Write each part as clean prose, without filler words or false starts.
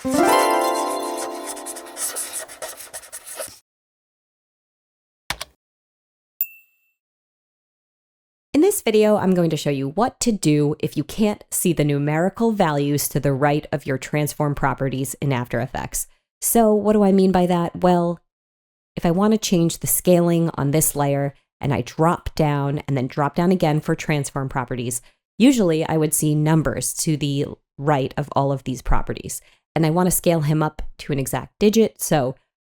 In this video, I'm going to show you what to do if you can't see the numerical values to the right of your transform properties in After Effects. So what do I mean by that? Well, if I want to change the scaling on this layer and I drop down and then drop down again for transform properties, usually I would see numbers to the right of all of these properties. And I want to scale him up to an exact digit. So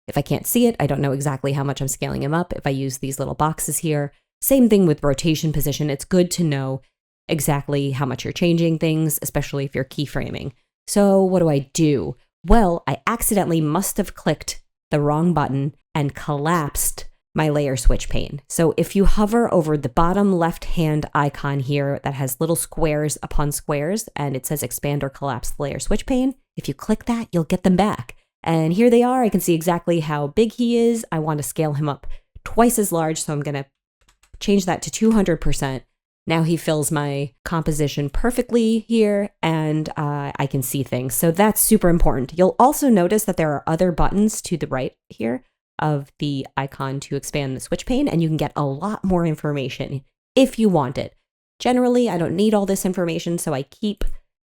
if I can't see it, I don't know exactly how much I'm scaling him up. If I use these little boxes here, same thing with rotation position. It's good to know exactly how much you're changing things, especially if you're keyframing. So what do? Well, I accidentally must have clicked the wrong button and collapsed my layer switch pane. So if you hover over the bottom left-hand icon here that has little squares upon squares and it says expand or collapse the layer switch pane, if you click that, you'll get them back. And here they are. I can see exactly how big he is. I want to scale him up twice as large, so I'm going to change that to 200%. Now he fills my composition perfectly here, and I can see things. So that's super important. You'll also notice that there are other buttons to the right here of the icon to expand the switch pane, and you can get a lot more information if you want it. Generally, I don't need all this information, so I keep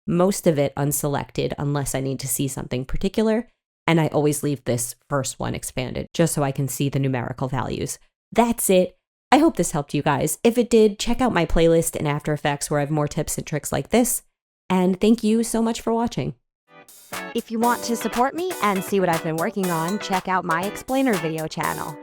most of it unselected unless I need to see something particular, and I always leave this first one expanded just so I can see the numerical values. That's it. I hope this helped you guys. If it did, check out my playlist in After Effects where I have more tips and tricks like this. And thank you so much for watching. If you want to support me and see what I've been working on, check out my Explainer video channel.